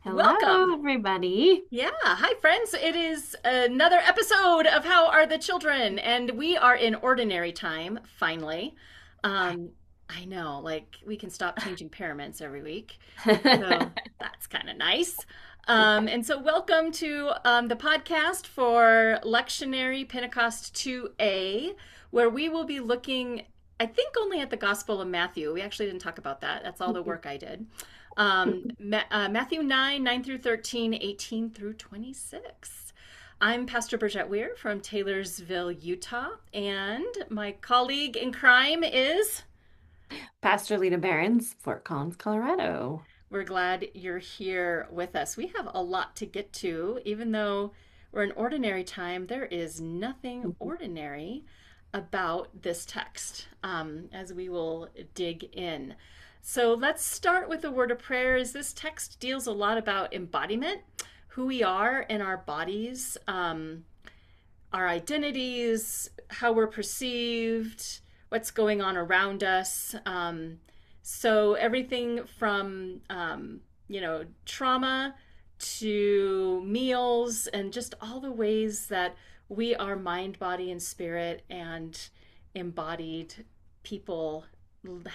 Welcome. Hello, everybody. Yeah. Hi, friends. It is another episode of How Are the Children? And we are in ordinary time, finally. Um, I know, like, we can stop changing paraments every week. So that's kind of nice. And so, welcome to the podcast for Lectionary Pentecost 2A, where we will be looking, I think, only at the Gospel of Matthew. We actually didn't talk about that. That's all the work I did. Matthew 9, 9 through 13, 18 through 26. I'm Pastor Bridget Weir from Taylorsville, Utah, and my colleague in crime is. Pastor Lita Barons, Fort Collins, Colorado. We're glad you're here with us. We have a lot to get to. Even though we're in ordinary time, there is nothing ordinary about this text as we will dig in. So let's start with a word of prayer, as this text deals a lot about embodiment, who we are in our bodies, our identities, how we're perceived, what's going on around us. So everything from trauma to meals and just all the ways that we are mind, body, and spirit and embodied people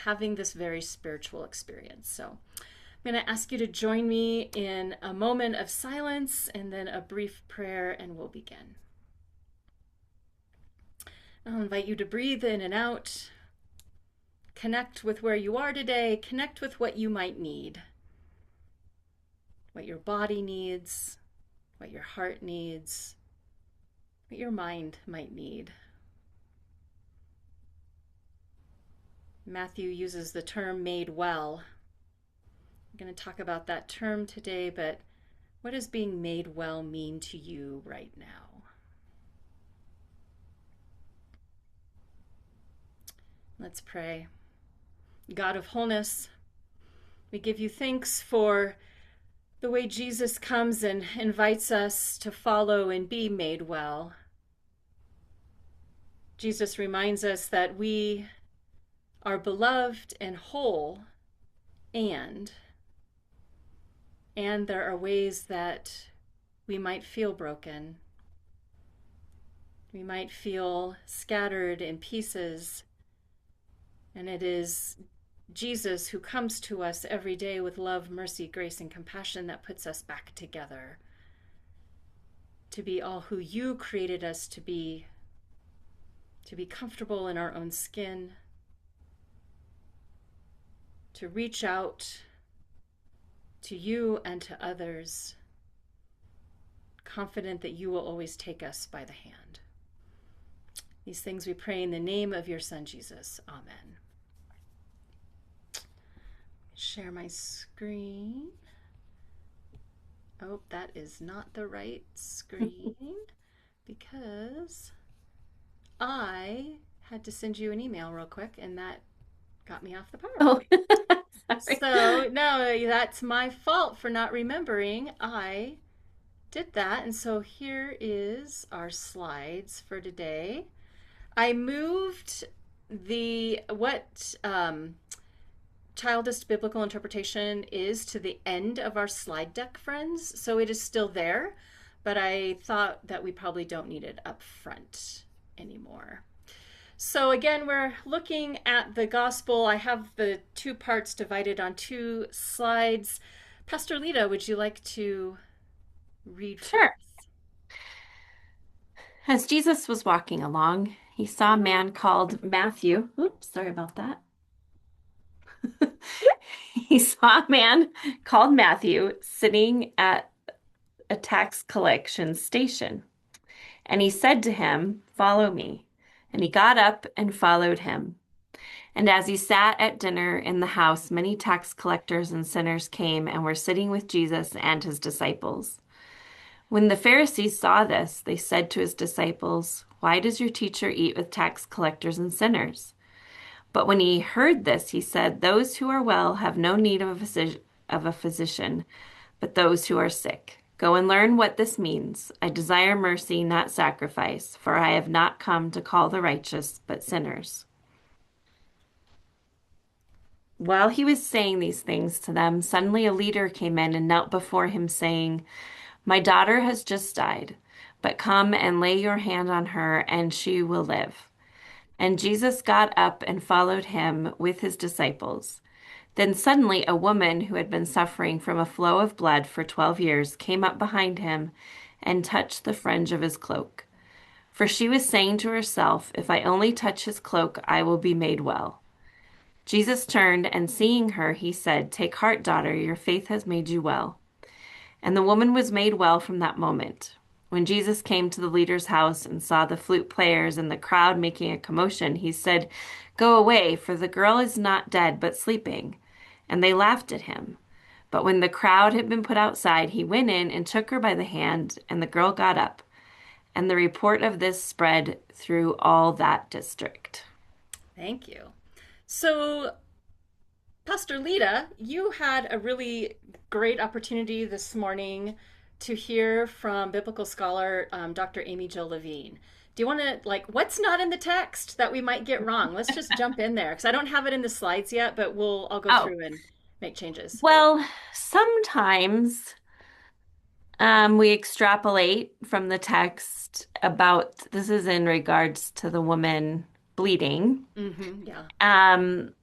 having this very spiritual experience. So I'm going to ask you to join me in a moment of silence and then a brief prayer, and we'll begin. I'll invite you to breathe in and out. Connect with where you are today. Connect with what you might need, what your body needs, what your heart needs, what your mind might need. Matthew uses the term made well. I'm going to talk about that term today, but what does being made well mean to you right now? Let's pray. God of wholeness, we give you thanks for the way Jesus comes and invites us to follow and be made well. Jesus reminds us that we are beloved and whole, and there are ways that we might feel broken. We might feel scattered in pieces, and it is Jesus who comes to us every day with love, mercy, grace, and compassion that puts us back together to be all who you created us to be comfortable in our own skin, to reach out to you and to others, confident that you will always take us by the hand. These things we pray in the name of your Son, Jesus. Amen. Share my screen. Oh, that is not the right screen because I had to send you an email real quick and that got me off the Oh, PowerPoint. sorry. So, no, that's my fault for not remembering. I did that. And so here is our slides for today. I moved the what childist biblical interpretation is to the end of our slide deck, friends. So it is still there, but I thought that we probably don't need it up front anymore. So again, we're looking at the gospel. I have the two parts divided on two slides. Pastor Lita, would you like to read for Sure. us? As Jesus was walking along, he saw a man called Matthew. Oops, sorry about that. He saw a man called Matthew sitting at a tax collection station. And he said to him, "Follow me." And he got up and followed him. And as he sat at dinner in the house, many tax collectors and sinners came and were sitting with Jesus and his disciples. When the Pharisees saw this, they said to his disciples, "Why does your teacher eat with tax collectors and sinners?" But when he heard this, he said, "Those who are well have no need of a physician, but those who are sick. Go and learn what this means. I desire mercy, not sacrifice, for I have not come to call the righteous, but sinners." While he was saying these things to them, suddenly a leader came in and knelt before him, saying, "My daughter has just died, but come and lay your hand on her, and she will live." And Jesus got up and followed him with his disciples. Then suddenly a woman who had been suffering from a flow of blood for 12 years came up behind him and touched the fringe of his cloak. For she was saying to herself, "If I only touch his cloak, I will be made well." Jesus turned and seeing her, he said, "Take heart, daughter, your faith has made you well." And the woman was made well from that moment. When Jesus came to the leader's house and saw the flute players and the crowd making a commotion, he said, "Go away, for the girl is not dead, but sleeping." And they laughed at him. But when the crowd had been put outside, he went in and took her by the hand, and the girl got up. And the report of this spread through all that district. Thank you. So, Pastor Lita, you had a really great opportunity this morning to hear from biblical scholar Dr. Amy Jill Levine. Do you want to, like, what's not in the text that we might get wrong? Let's just jump in there because I don't have it in the slides yet, but I'll go Oh, through and make changes. well, sometimes we extrapolate from the text about this is in regards to the woman bleeding, Yeah. um,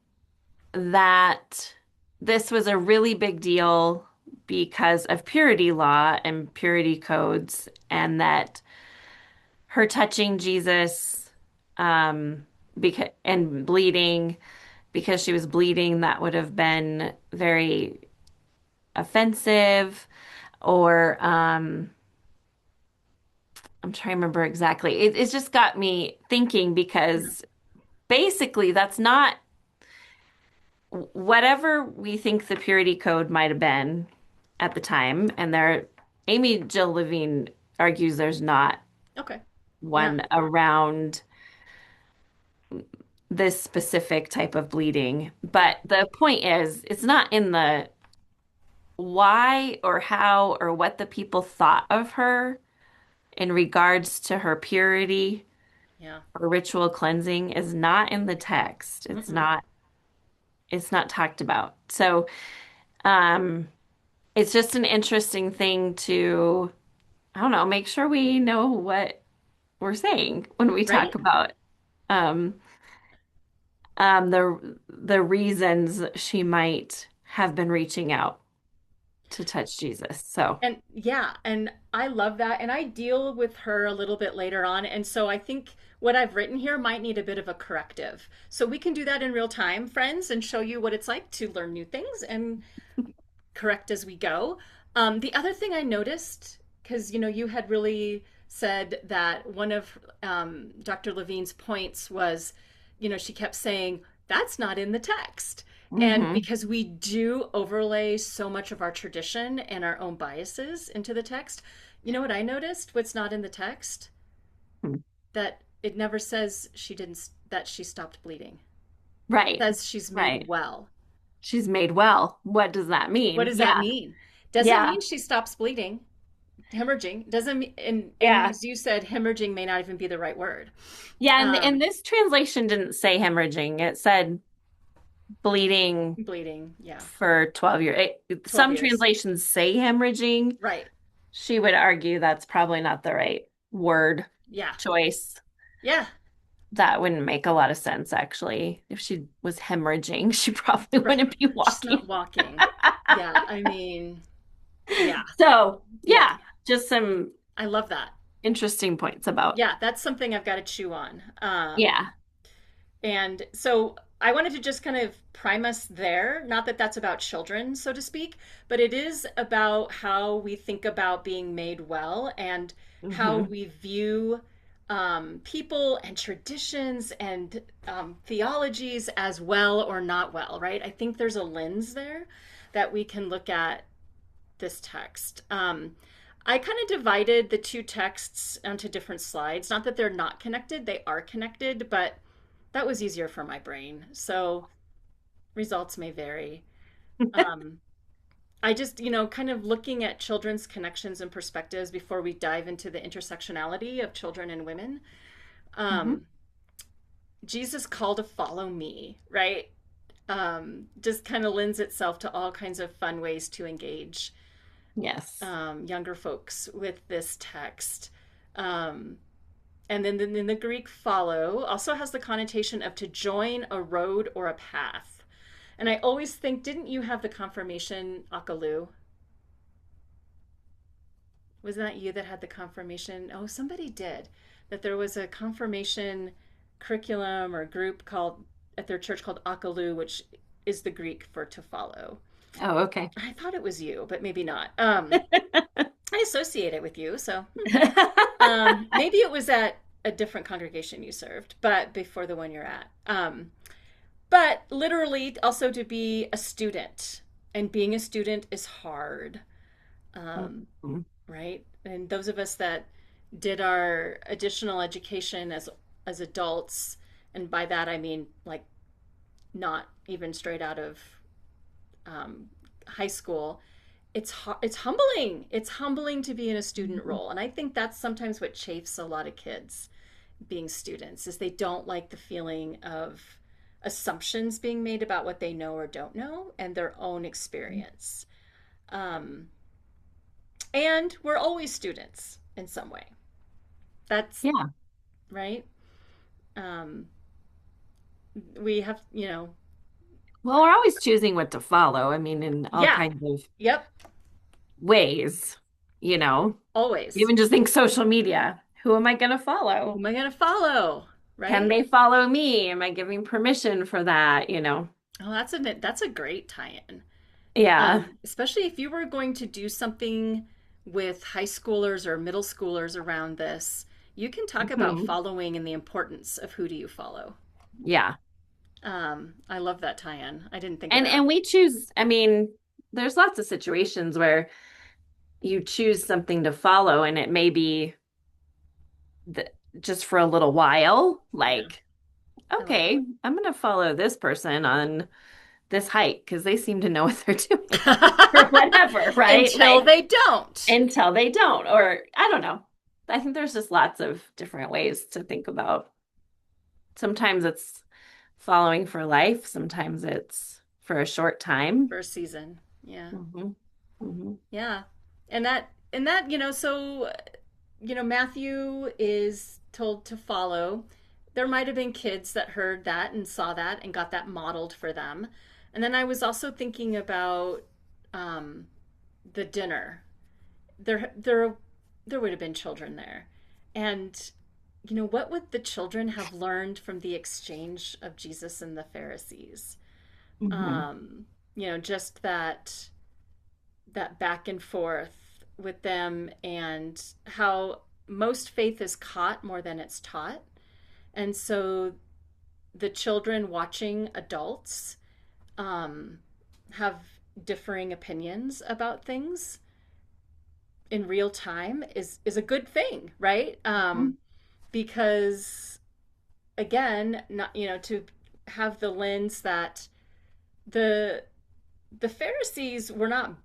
that this was a really big deal because of purity law and purity codes, and that her touching Jesus, because and bleeding because she was bleeding, that would have been very offensive, or I'm trying to remember exactly. It's just got me thinking Yeah. because basically that's not whatever we think the purity code might have been at the time, and there Amy Jill Levine argues there's not Okay. Yeah. one around this specific type of bleeding. Yeah. But the point is, it's not in the why or how or what the people thought of her in regards to her purity Yeah. or ritual cleansing is not in the text. Mm-mm. It's not talked about. So, um, it's just an interesting thing to, I don't know, make sure we know what we're saying when we talk Right? about um the reasons she might have been reaching out to touch Jesus. So, And yeah, and I love that. And I deal with her a little bit later on. And so I think what I've written here might need a bit of a corrective. So we can do that in real time, friends, and show you what it's like to learn new things and correct as we go. The other thing I noticed, because you had really said that one of Dr. Levine's points was, she kept saying that's not in the text. And hmm because we do overlay so much of our tradition and our own biases into the text, you know what I noticed? What's not in the text? That it never says that she stopped bleeding. It Right. says she's made Right. well. She's made well. What does that What mean? does that Yeah. mean? Doesn't Yeah. mean she stops bleeding. Hemorrhaging doesn't mean, and Yeah. as you said, hemorrhaging may not even be the right word. Yeah, and Um, this translation didn't say hemorrhaging. It said bleeding Bleeding, yeah, for 12 years. 12 Some years. translations say hemorrhaging. Right. She would argue that's probably not the right word Yeah. choice. Yeah. That wouldn't make a lot of sense, actually. If she was hemorrhaging, she probably Right. wouldn't be She's walking. not walking. Yeah. I mean, yeah. So, Yeah. yeah, just some I love that. interesting points about, Yeah. That's something I've got to chew on. yeah. And so I wanted to just kind of prime us there. Not that that's about children, so to speak, but it is about how we think about being made well and how hmm we view people and traditions and theologies as well or not well, right? I think there's a lens there that we can look at this text. I kind of divided the two texts onto different slides. Not that they're not connected, they are connected, but that was easier for my brain. So results may vary. Um, I just, kind of looking at children's connections and perspectives before we dive into the intersectionality of children and women. hmm Um, Jesus called to follow me, right? just kind of lends itself to all kinds of fun ways to engage Yes. younger folks with this text. Um, and then the Greek follow also has the connotation of to join a road or a path. And I always think, didn't you have the confirmation akalu? Was that you that had the confirmation? Oh, somebody did. That there was a confirmation curriculum or group called at their church called akalu, which is the Greek for to follow. Oh, okay. I thought it was you, but maybe not. I associate it with you, so maybe it was at a different congregation you served, but before the one you're at. But literally, also to be a student, and being a student is hard, um, Mhm. right? And those of us that did our additional education as adults, and by that I mean like not even straight out of um, high school, it's humbling. It's humbling to be in a student Mhm. role, and I think that's sometimes what chafes a lot of kids being students is they don't like the feeling of assumptions being made about what they know or don't know and their own experience. Um, and we're always students in some way. That's Yeah. right. We have, Well, we're always choosing what to follow. I mean, in all yeah, kinds of yep, ways, you know. always. Even just think social media. Who am I going to Who follow? am I going to follow? Can Right? they follow me? Am I giving permission for that? You know? Oh, that's a great tie-in. Yeah. Especially if you were going to do something with high schoolers or middle schoolers around this, you can talk about Mhm. following and the importance of who do you follow. Yeah. I love that tie-in. I didn't think of And that. we choose, I mean, there's lots of situations where you choose something to follow and it may be the, just for a little while, Yeah, like, I love okay, I'm going to follow this person on this hike because they seem to know what they're doing or that. whatever, right? Until Like they don't. until they don't, or I don't know. I think there's just lots of different ways to think about. Sometimes it's following for life, sometimes it's for a short time. For a season. Yeah. Hmm. Hmm. Yeah. And that, so Matthew is told to follow. There might have been kids that heard that and saw that and got that modeled for them. And then I was also thinking about um, the dinner. There would have been children there, and what would the children have learned from the exchange of Jesus and the Pharisees? Hmm. Um, just that back and forth with them and how most faith is caught more than it's taught. And so the children watching adults um, have differing opinions about things in real time is a good thing, right? Because again, not to have the lens that the the Pharisees were not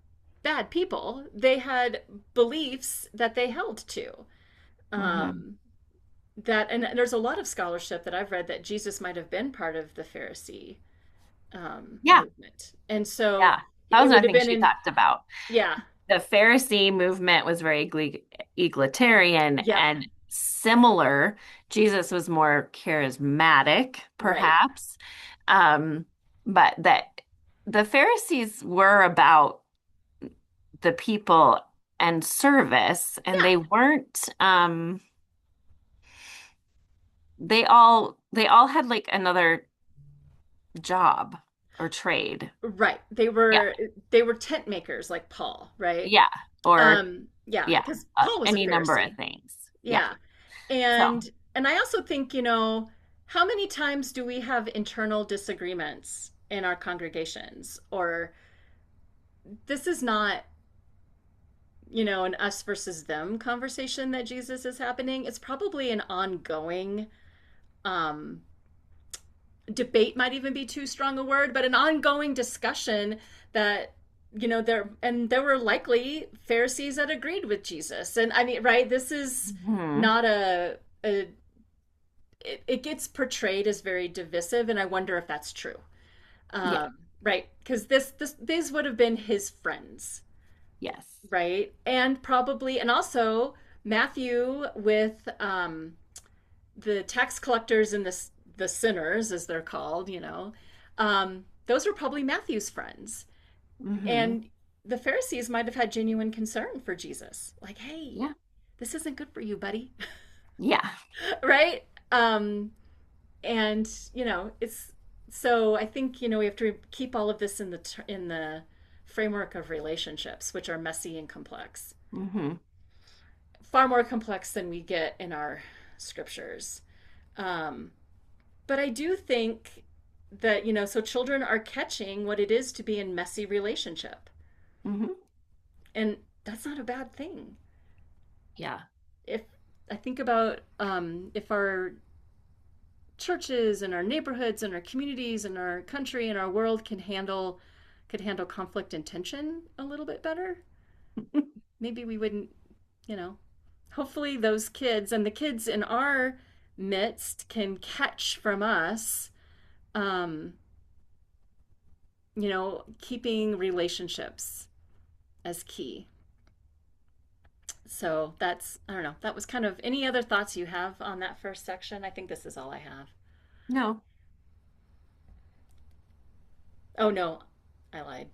bad people. They had beliefs that they held to. Hmm. Um, and there's a lot of scholarship that I've read that Jesus might have been part of the Pharisee Yeah, movement, and so yeah. That it was would another have thing been she in talked about. yeah, The Pharisee movement was very egalitarian yep, and similar. Jesus was more charismatic, right, perhaps. Um, but that the Pharisees were about the people and service, and yeah, they all had like another job or trade. right. They Yeah. were they were tent makers like Paul, right? Yeah. Or Yeah, yeah, because Paul was a any number of Pharisee. things. Yeah. Yeah. So, And I also think, how many times do we have internal disagreements in our congregations? Or this is not, an us versus them conversation that Jesus is happening. It's probably an ongoing um debate might even be too strong a word, but an ongoing discussion that there were likely Pharisees that agreed with Jesus. And I mean, right, this is mhm. not a it gets portrayed as very divisive, and I wonder if that's true. Yeah. Right? Because these would have been his friends, Yes. right? And probably, and also Matthew with the tax collectors and the sinners, as they're called, those were probably Matthew's friends. Hmm. And the Pharisees might have had genuine concern for Jesus. Like, hey, Yeah. this isn't good for you, buddy. Yeah. Right? And, it's so I think, we have to keep all of this in the framework of relationships, which are messy and complex. Hmm. Far more complex than we get in our scriptures. Um, but I do think that, so children are catching what it is to be in messy relationship. Hmm. And that's not a bad thing. Yeah. If I think about if our churches and our neighborhoods and our communities and our country and our world could handle conflict and tension a little bit better, maybe we wouldn't, you know. Hopefully those kids and the kids in our midst can catch from us um, keeping relationships as key. So that's, I don't know, that was kind of any other thoughts you have on that first section. I think this is all I have. No. Oh no, I lied.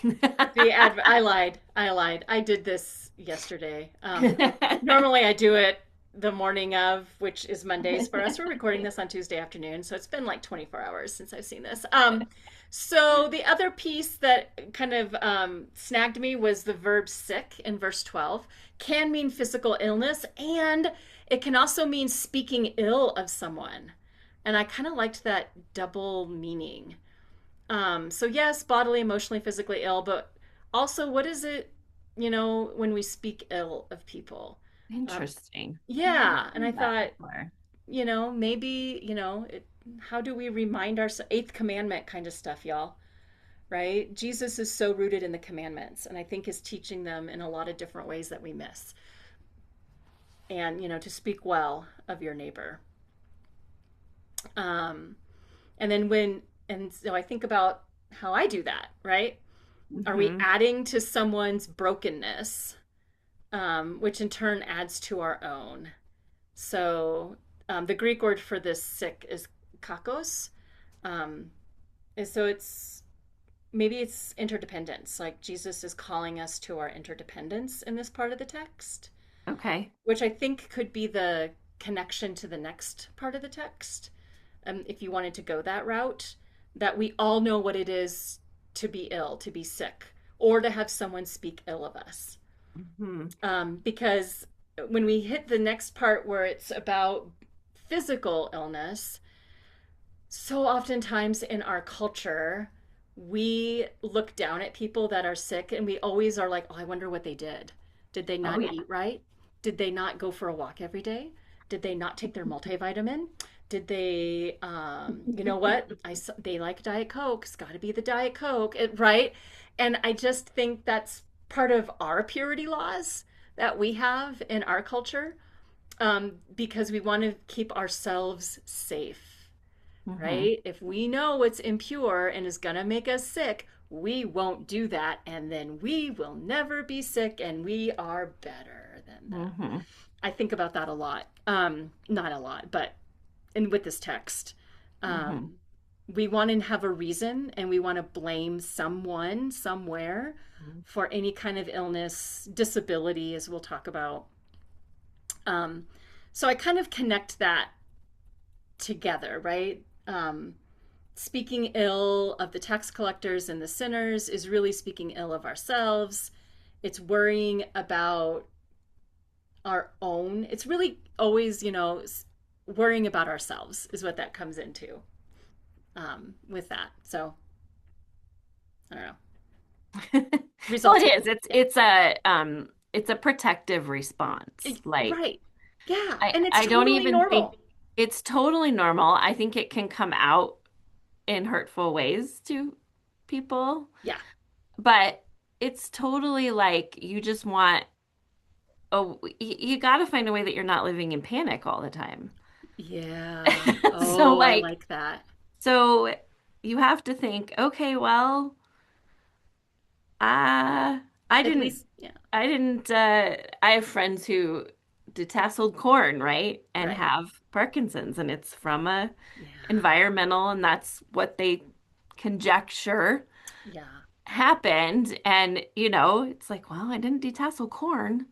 I lied. I lied. I did this yesterday. Normally I do it the morning of, which is Mondays for us. We're recording this on Tuesday afternoon, so it's been like 24 hours since I've seen this. So the other piece that kind of snagged me was the verb sick in verse 12. Can mean physical illness, and it can also mean speaking ill of someone. And I kind of liked that double meaning. So yes, bodily, emotionally, physically ill, but also what is it, when we speak ill of people? Um, Interesting. I hadn't yeah, and I heard that thought, before. maybe, how do we remind our eighth commandment kind of stuff, y'all? Right? Jesus is so rooted in the commandments, and I think is teaching them in a lot of different ways that we miss. And, to speak well of your neighbor. Um, and then and so I think about how I do that, right? Are we Hmm. adding to someone's brokenness, which in turn adds to our own? So the Greek word for this sick is kakos. Um, and so maybe it's interdependence. Like Jesus is calling us to our interdependence in this part of the text, Okay. which I think could be the connection to the next part of the text. If you wanted to go that route, that we all know what it is to be ill, to be sick, or to have someone speak ill of us. Hmm. Because when we hit the next part where it's about physical illness, so oftentimes in our culture, we look down at people that are sick and we always are like, oh, I wonder what they did. Did they Oh not yeah. eat right? Did they not go for a walk every day? Did they not take their multivitamin? Did they, you know what? They like Diet Coke. It's got to be the Diet Coke, right? And I just think that's part of our purity laws that we have in our culture, because we want to keep ourselves safe, Hmm. right? If we know what's impure and is going to make us sick, we won't do that. And then we will never be sick and we are better than them. Hmm. I think about that a lot. Not a lot, but with this text, Hmm. um, we want to have a reason and we want to blame someone somewhere for any kind of illness, disability, as we'll talk about. Um, so I kind of connect that together, right? Speaking ill of the tax collectors and the sinners is really speaking ill of ourselves. It's worrying about our own. It's really always, worrying about ourselves is what that comes into with that. So I don't know. Well, it Results. is. It's Yeah. it's a protective response. Like Right. Yeah. I And it's I don't totally even think normal. it's totally normal. I think it can come out in hurtful ways to people, Yeah. but it's totally like you just want you got to find a way that you're not living in panic all the time. Yeah. So Oh, I like like that. so you have to think, okay, well, uh, I At didn't, least, yeah, I have friends who detasseled corn, right? And right. have Parkinson's, and it's from a Yeah, environmental, and that's what they conjecture yeah. happened. And, it's like, well, I didn't detassel corn,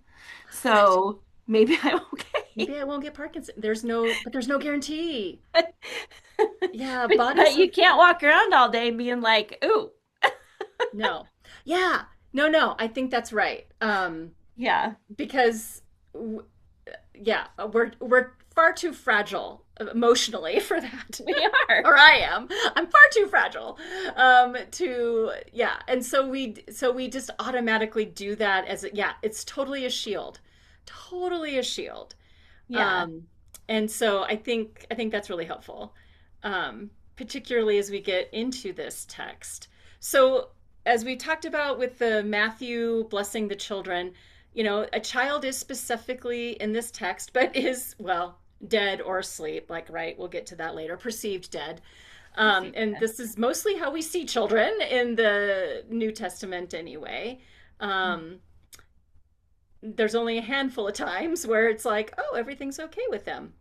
But so maybe I'm maybe okay. I won't get Parkinson's. There's no guarantee. But, Yeah, but bodies you have, can't walk around all day being like, ooh, no. Yeah, no, I think that's right. yeah, Because w- yeah, we're far too fragile emotionally for that. we are. Or I am. I'm far too fragile to yeah, and so we just automatically do that as yeah, it's totally a shield. Yeah. Um, and so I think that's really helpful, particularly as we get into this text. So as we talked about with the Matthew blessing the children, you know, a child is specifically in this text, but is well dead or asleep. Like right, we'll get to that later. Perceived dead. Perceived And death. this is mostly how we see children in the New Testament anyway. Um, there's only a handful of times where it's like, oh, everything's okay with them.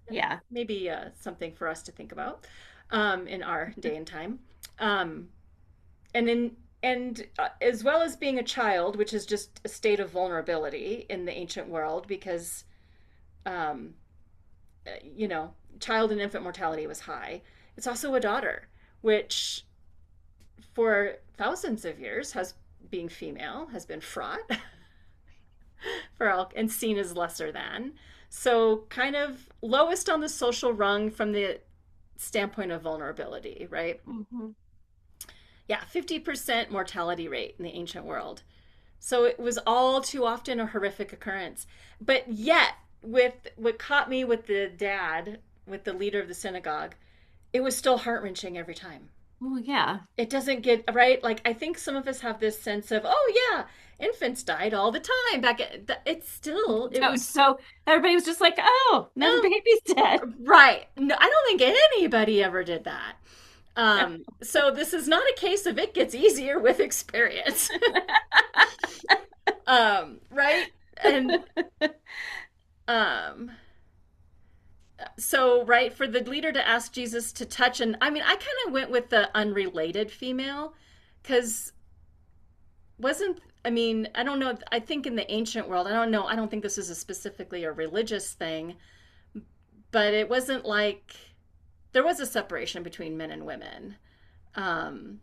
Yeah. Maybe something for us to think about in our day and time. Um, and in and as well as being a child, which is just a state of vulnerability in the ancient world, because um, you know, child and infant mortality was high. It's also a daughter, which for thousands of years has being female has been fraught for all and seen as lesser than. So kind of lowest on the social rung from the standpoint of vulnerability, right? Hmm. Yeah, 50% mortality rate in the ancient world. So it was all too often a horrific occurrence. But yet, with what caught me with the dad, with the leader of the synagogue, it was still heart wrenching every time. Well, yeah. It doesn't get right. Like I think some of us have this sense of, oh yeah, infants died all the time. It's still it So, was so everybody was just like, oh, another no baby's dead. right. No, I don't think anybody ever did that. So this is not a case of it gets easier with experience. Right? And um, so, right, for the leader to ask Jesus to touch, and I mean, I kind of went with the unrelated female because wasn't, I mean, I don't know, I think in the ancient world, I don't know, I don't think this is a specifically a religious thing, but it wasn't like there was a separation between men and women. Um,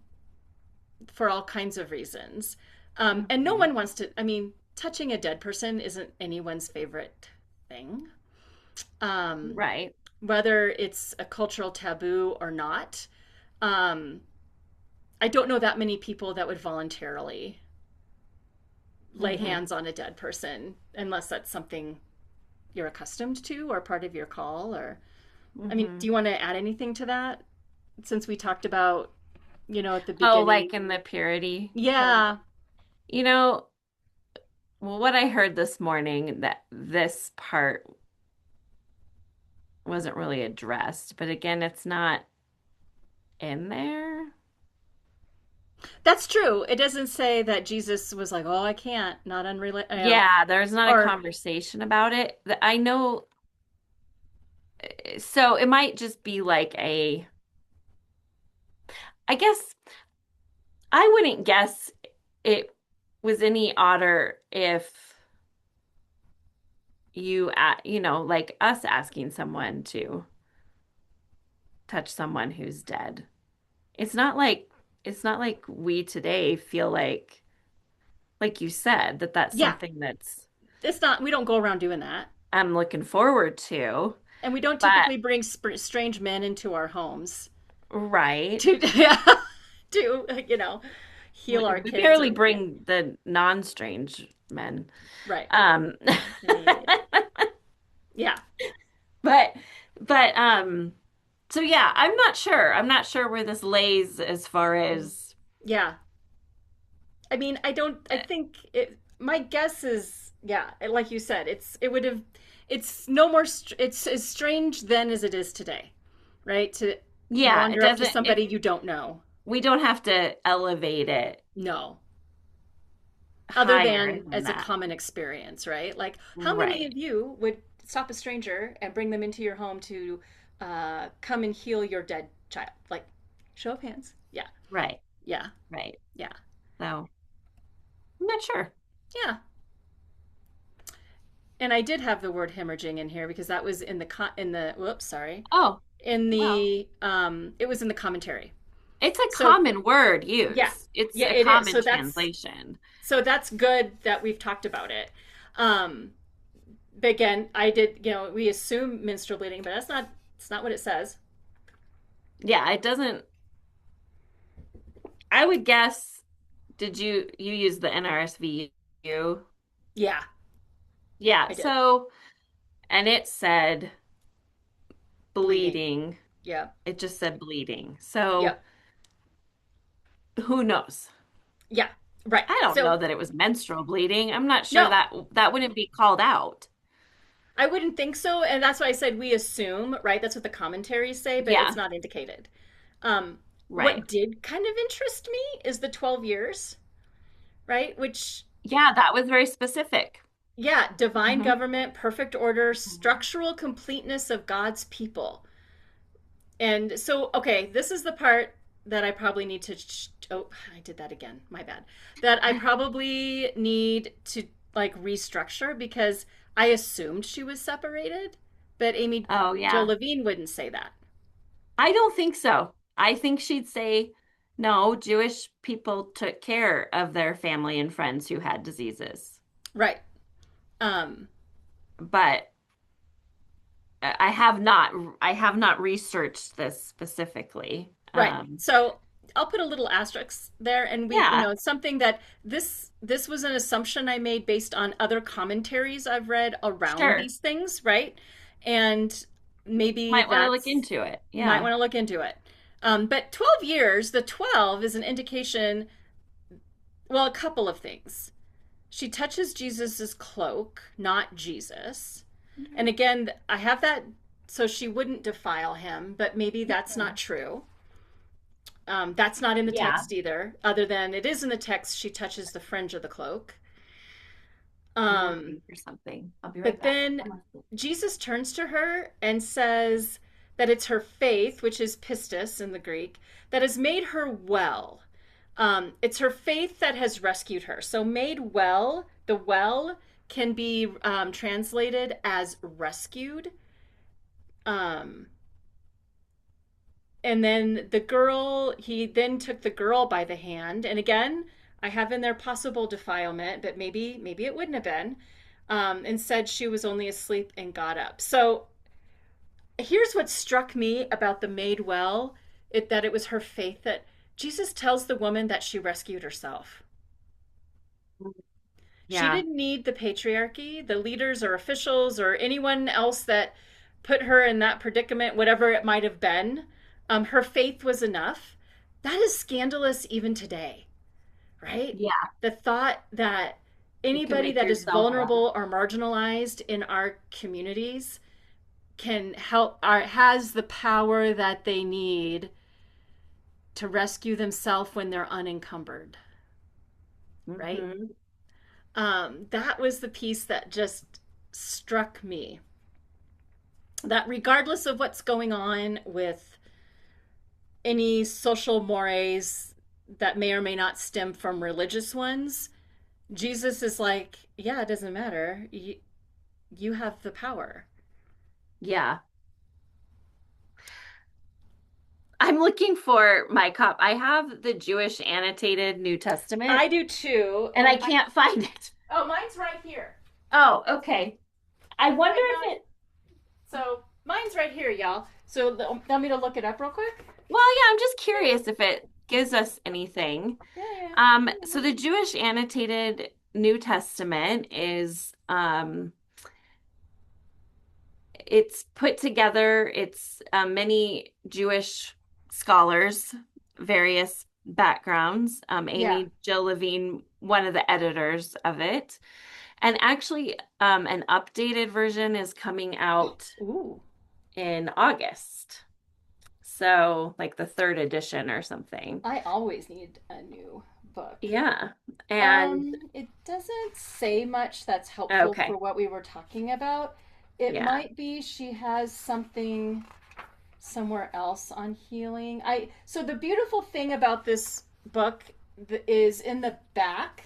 for all kinds of reasons. And no Mhm. one wants to, I mean, touching a dead person isn't anyone's favorite thing. Um, Right. whether it's a cultural taboo or not. Um, I don't know that many people that would voluntarily lay Hmm. hands on a dead person unless that's something you're accustomed to or part of your call or I mean, do Hmm. you want to add anything to that since we talked about, you know, at the Oh, beginning? like in the purity part. Yeah, You know, well, what I heard this morning, that this part wasn't really addressed, but again, it's not in there. that's true. It doesn't say that Jesus was like, "Oh, I can't," not unrelated, you know, Yeah, there's not a or conversation about it. I know, so it might just be like I guess I wouldn't guess it was any odder if like us asking someone to touch someone who's dead. It's not like it's not like we today feel like you said, that's yeah, something that's it's not. We don't go around doing that, I'm looking forward to. and we don't But typically bring strange men into our homes right, to to you know heal our we kids barely or yeah, bring the non-strange men. right. Um, I mean, yeah, but but so yeah, I'm not sure. I'm not sure where this lays as far as yeah. I mean, I don't. I think it. My guess is, yeah, like you said, it would have. It's no more. It's as strange then as it is today, right? To You Yeah, it wander up to doesn't somebody it you don't know. we don't have to elevate it No. Other higher than than as a that. common experience, right? Like, how many Right. of you would stop a stranger and bring them into your home to come and heal your dead child? Like, show of hands. Yeah, Right. yeah, Right. yeah, So, I'm not sure. yeah. And I did have the word hemorrhaging in here because that was in the whoops, sorry, Oh, in well, the it was in the commentary. it's a So common word yeah, use. It's yeah, a it is. common translation. So that's good that we've talked about it. Um, but again, I did, we assume menstrual bleeding, but that's not. It's not what it says. Yeah, it doesn't, I would guess, did you use the NRSVU? Yeah, Yeah, I did. so and it said Bleeding. bleeding. Yeah. It just said bleeding. So Yep. who knows? Yeah. Right. I don't know So that it was menstrual bleeding. I'm not sure no, that that wouldn't be called out. I wouldn't think so, and that's why I said we assume. Right. That's what the commentaries say, but it's Yeah, not indicated. Um, right. what did kind of interest me is the 12 years, right? Which, Yeah, that was very specific. yeah, divine Hmm. government, perfect order, structural completeness of God's people. And so, okay, this is the part that I probably need to. Oh, I did that again. My bad. That I probably need to like restructure because I assumed she was separated, but Amy Oh, Jo yeah. Levine wouldn't say that. I don't think so. I think she'd say, no, Jewish people took care of their family and friends who had diseases. Right. Um, But I have not researched this specifically. right. So I'll put a little asterisk there, and Yeah, it's something that this was an assumption I made based on other commentaries I've read around sure. these things, right? And maybe Might want to look that's into it. might Yeah. want to look into it. But 12 years, the 12 is an indication, well, a couple of things. She touches Jesus's cloak, not Jesus. And again, I have that so she wouldn't defile him, but maybe that's not Mhm. true. That's not in the Yeah. text either, other than it is in the text. She touches the fringe of the cloak. I'm Um, looking for something. I'll be right but back. then Jesus turns to her and says that it's her faith, which is pistis in the Greek, that has made her well. It's her faith that has rescued her. So, made well, the well can be translated as rescued. Um, and then he then took the girl by the hand. And again, I have in there possible defilement, but maybe it wouldn't have been. And said she was only asleep and got up. So here's what struck me about the maid well, that it was her faith that Jesus tells the woman that she rescued herself. She Yeah. didn't need the patriarchy, the leaders or officials or anyone else that put her in that predicament, whatever it might have been. Her faith was enough. That is scandalous even today, right? Yeah. The thought that You can anybody make that is yourself up. vulnerable or marginalized in our communities can help, has the power that they need to rescue themselves when they're unencumbered, right? Hmm. That was the piece that just struck me. That regardless of what's going on with any social mores that may or may not stem from religious ones, Jesus is like, yeah, it doesn't matter. You have the power. Yeah. I'm looking for my cop. I have the Jewish annotated New Testament I do too, and I and can't find it. mine's right here. Oh, okay. I wonder Might if not. it, So mine's right here, y'all. So want me to look it up real quick? well, yeah, I'm just curious if it gives us anything. Yeah, yeah. So the Jewish annotated New Testament is it's put together, it's many Jewish scholars, various backgrounds. Yeah. Amy Jill Levine, one of the editors of it. And actually, an updated version is coming out Ooh. in August. So, like the third edition or something. I always need a new book. Yeah. And It doesn't say much that's helpful for okay. what we were talking about. It Yeah. might be she has something somewhere else on healing. I so the beautiful thing about this book is in the back,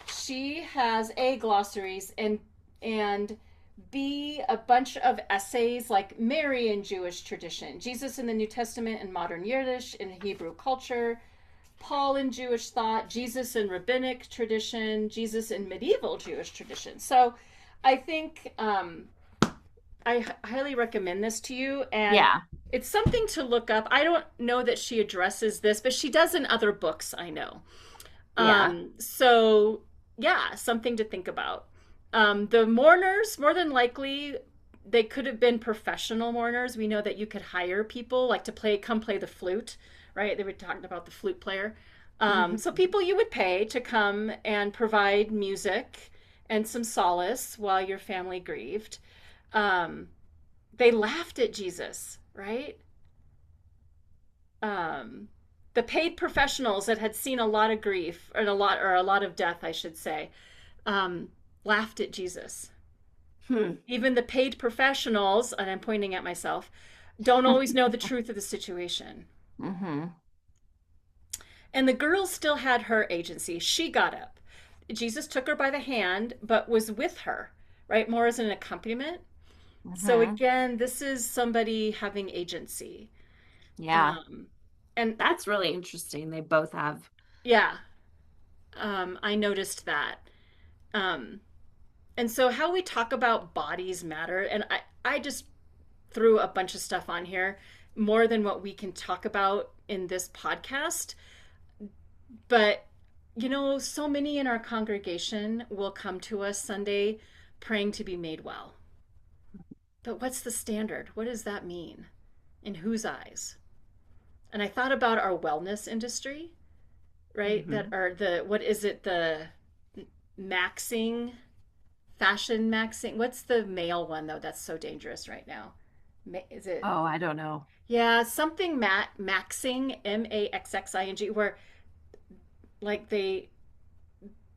she has A, glossaries, and B, a bunch of essays like Mary in Jewish tradition, Jesus in the New Testament and modern Yiddish in Hebrew culture, Paul in Jewish thought, Jesus in rabbinic tradition, Jesus in medieval Jewish tradition. So I think I highly recommend this to you, and Yeah. it's something to look up. I don't know that she addresses this, but she does in other books, I know. Yeah. So yeah, something to think about. The mourners, more than likely, they could have been professional mourners. We know that you could hire people like to come play the flute, right? They were talking about the flute player. So Hmm. people you would pay to come and provide music and some solace while your family grieved. Um, they laughed at Jesus, right? um, the paid professionals that had seen a lot of grief and a lot of death, I should say, um, laughed at Jesus. Hmm. Even the paid professionals, and I'm pointing at myself, don't always know the truth of the situation. Hmm. And the girl still had her agency. She got up. Jesus took her by the hand, but was with her, right? More as an accompaniment. So Hmm. again, this is somebody having agency. Yeah. Um, and That's really interesting. They both have. yeah, I noticed that. Um, and so how we talk about bodies matter. And I just threw a bunch of stuff on here, more than what we can talk about in this podcast. But, so many in our congregation will come to us Sunday praying to be made well. But what's the standard? What does that mean? In whose eyes? And I thought about our wellness industry, right? That Hmm. are what is it, the maxing fashion maxing. What's the male one though? That's so dangerous right now. Is it? Oh, I don't know. Yeah, something maxing, maxxing, where like they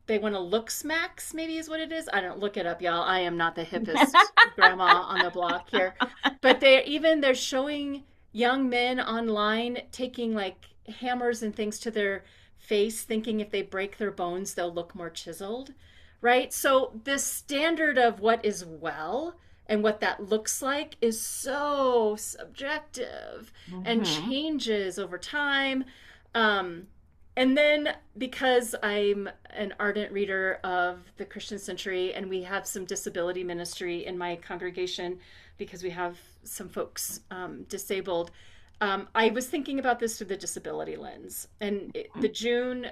want to look smacks. Maybe is what it is. I don't look it up, y'all. I am not the hippest grandma on the block here, but they're showing young men online taking like hammers and things to their face, thinking if they break their bones, they'll look more chiseled, right? So this standard of what is well and what that looks like is so subjective and Hmm. changes over time. Um, and then because I'm an ardent reader of the Christian Century and we have some disability ministry in my congregation because we have some folks disabled, I was thinking about this through the disability lens. And the June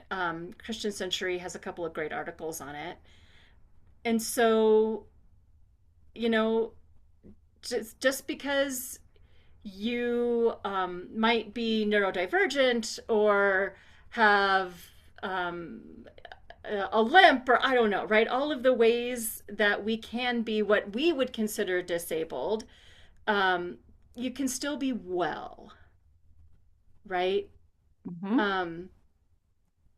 Christian Century has a couple of great articles on it. And so, you know, just because you might be neurodivergent or have um, a limp or I don't know, right? All of the ways that we can be what we would consider disabled, um, you can still be well, right? Hmm. Um,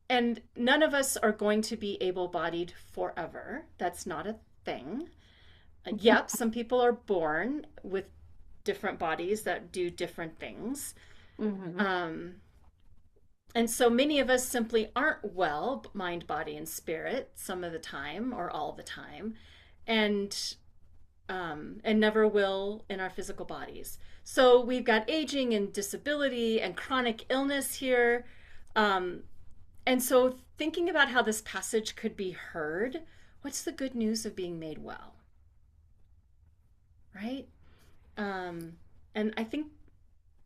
and none of us are going to be able bodied forever. That's not a thing. Yep, some people are born with different bodies that do different things. Hmm. Um, And so many of us simply aren't well, mind, body, and spirit, some of the time or all the time, and and never will in our physical bodies. So we've got aging and disability and chronic illness here. Um, and so thinking about how this passage could be heard, what's the good news of being made well, right? Um, and I think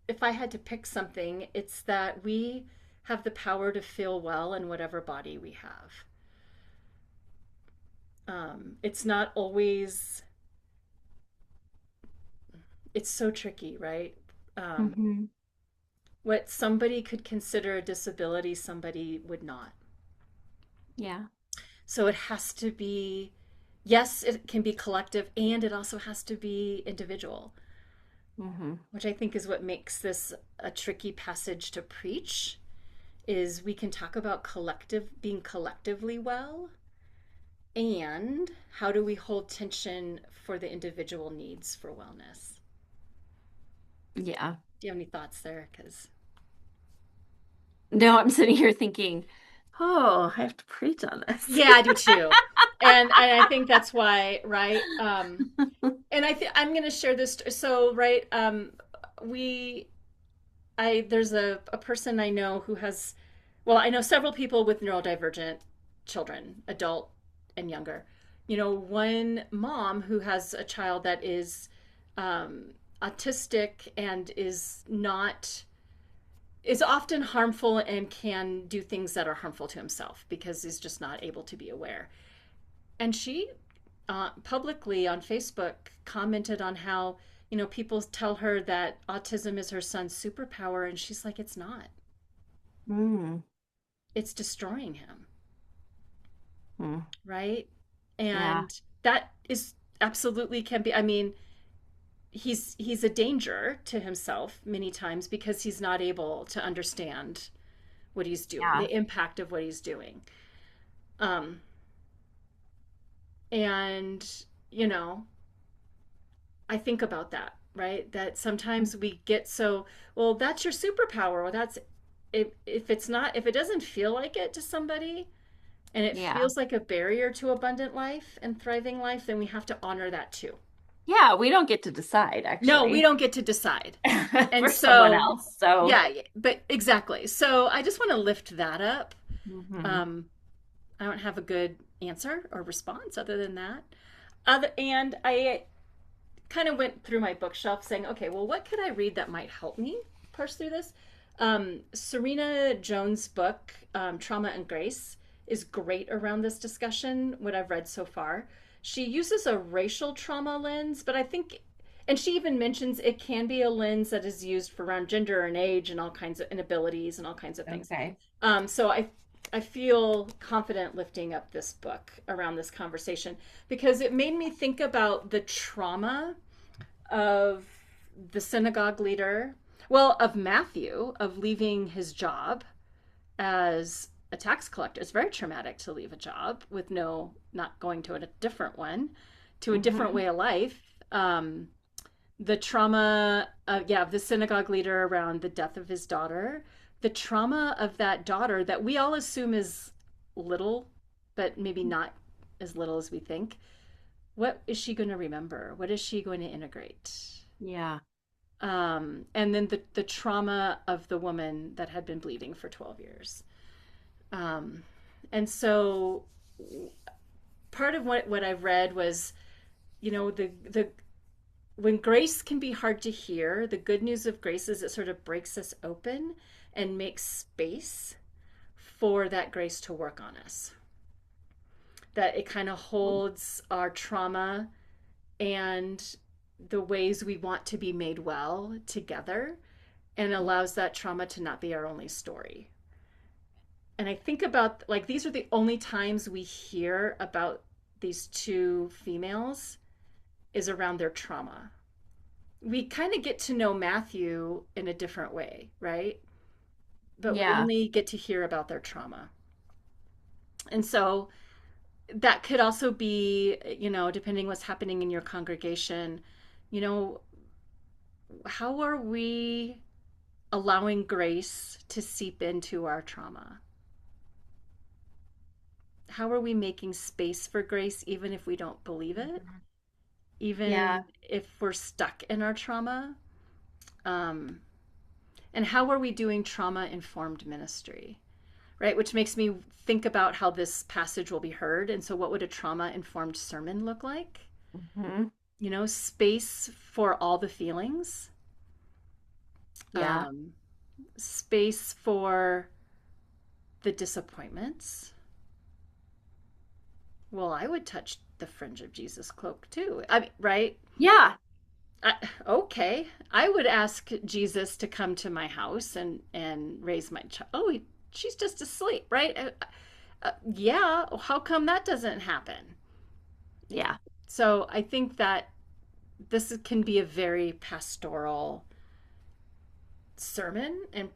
if I had to pick something, it's that we have the power to feel well in whatever body we have. It's not always, it's so tricky, right? Um, Hmm. what somebody could consider a disability, somebody would not. Yeah. So it has to be, yes, it can be collective and it also has to be individual. Hmm. which I think is what makes this a tricky passage to preach, is we can talk about collective being collectively well, and how do we hold tension for the individual needs for wellness? Yeah. Do you have any thoughts there? Because No, I'm sitting here thinking, oh, I have to preach on this. yeah, I do too. And I think that's why, right? And I'm going to share this. So, right, we there's a person I know who has, well, I know several people with neurodivergent children, adult and younger. You know, one mom who has a child that is autistic and is often harmful and can do things that are harmful to himself because he's just not able to be aware. And she publicly on Facebook commented on how, people tell her that autism is her son's superpower, and she's like, it's not. Mm. It's destroying him, Mm. right? Yeah. And that is absolutely can be. I mean, he's a danger to himself many times because he's not able to understand what he's doing, Yeah. the impact of what he's doing. Um, and you know, I think about that, right? That sometimes we get so, well, that's your superpower. Well, that's if it's not, if it doesn't feel like it to somebody and it Yeah. feels like a barrier to abundant life and thriving life, then we have to honor that too. Yeah, we don't get to decide No, we actually don't get to decide. And for someone so, else. So, yeah, but exactly. So I just want to lift that up. hmm. Um, I don't have a good answer or response other than that. And I kind of went through my bookshelf saying, okay, well, what could I read that might help me parse through this? Serena Jones' book, Trauma and Grace, is great around this discussion, what I've read so far. She uses a racial trauma lens, but I think, and she even mentions it can be a lens that is used for around gender and age and all kinds of inabilities and all kinds of things. Okay. So I feel confident lifting up this book around this conversation because it made me think about the trauma of the synagogue leader, well, of Matthew, of leaving his job as a tax collector. It's very traumatic to leave a job with not going to a different one, to a different Hmm. way of life. The trauma, of the synagogue leader around the death of his daughter, the trauma of that daughter that we all assume is little, but maybe not as little as we think. What is she going to remember? What is she going to integrate? Yeah. And then the trauma of the woman that had been bleeding for 12 years. Um, and so part of what I've read was, the when grace can be hard to hear, the good news of grace is it sort of breaks us open and makes space for that grace to work on us. That it kind of holds our trauma and the ways we want to be made well together and allows that trauma to not be our only story. And I think about, like, these are the only times we hear about these two females is around their trauma. We kind of get to know Matthew in a different way, right? But we Yeah. only get to hear about their trauma. And so that could also be, depending what's happening in your congregation, you know, how are we allowing grace to seep into our trauma? How are we making space for grace even if we don't believe it? Mhm. Yeah. Even if we're stuck in our trauma? Um, and how are we doing trauma informed ministry? Right? Which makes me think about how this passage will be heard. And so, what would a trauma informed sermon look like? Hmm. Space for all the feelings, Yeah. um, space for the disappointments. Well, I would touch the fringe of Jesus' cloak too. I mean, right? Yeah. Okay, I would ask Jesus to come to my house and raise my child. Oh, she's just asleep, right? Yeah. How come that doesn't happen? Yeah. So I think that this can be a very pastoral sermon, and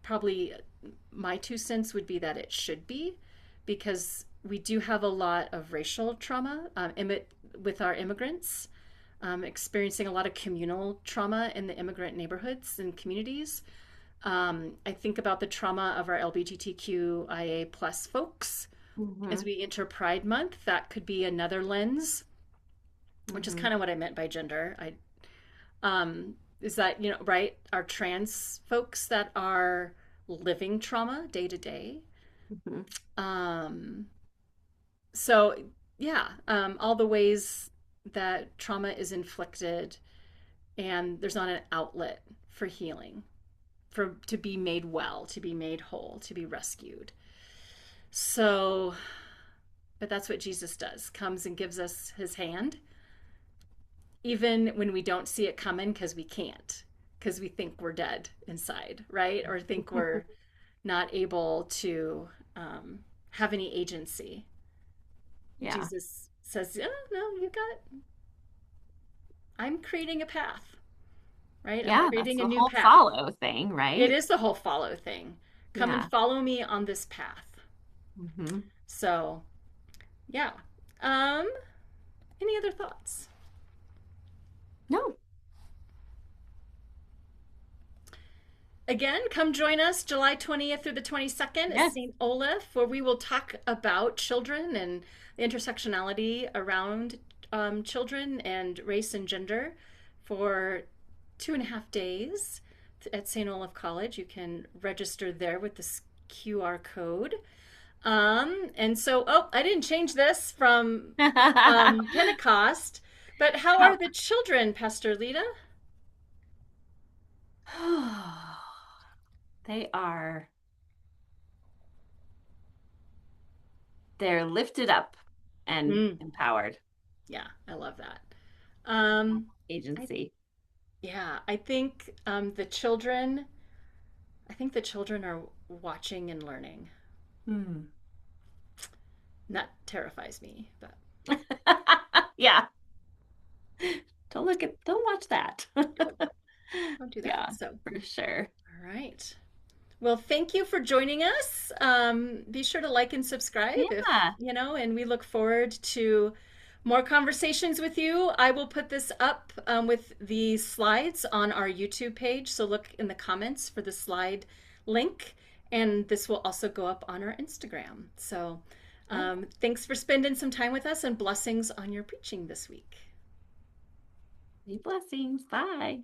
probably my 2 cents would be that it should be, because we do have a lot of racial trauma with our immigrants, experiencing a lot of communal trauma in the immigrant neighborhoods and communities. I think about the trauma of our LGBTQIA plus folks as Hmm. we enter Pride Month. That could be another lens, which is Hmm. kind of what I meant by gender. I is that, right, our trans folks that are living trauma day to day. Hmm. Um, so yeah, all the ways that trauma is inflicted and there's not an outlet for healing, for to be made well, to be made whole, to be rescued. So, but that's what Jesus does. Comes and gives us his hand even when we don't see it coming, because we can't, because we think we're dead inside, right? Or think we're not able to have any agency. Yeah. Jesus says, "Oh, no, you got, I'm creating a path, right? I'm Yeah, that's creating a the new whole path." follow thing, It right? is the whole follow thing. Come and Yeah. follow me on this path. Hmm. So, yeah. Um, any other thoughts? No. Again, come join us July 20th through the 22nd at Yes. St. Olaf, where we will talk about children and the intersectionality around children and race and gender for 2.5 days at St. Olaf College. You can register there with this QR code. And so, oh, I didn't change this from Pentecost, but how are How? the children, Pastor Lita? They are, they're lifted up and Mm, empowered. yeah, I love that. Um, I Agency. Yeah, I think the children are watching and learning. Hmm. And that terrifies me, but Yeah. Don't watch that. no, don't do that. Yeah, So, for sure. all right. Well, thank you for joining us. Be sure to like and subscribe if, Yeah. and we look forward to more conversations with you. I will put this up with the slides on our YouTube page. So look in the comments for the slide link. And this will also go up on our Instagram. So Yep. thanks for spending some time with us, and blessings on your preaching this week. Be blessings. Bye.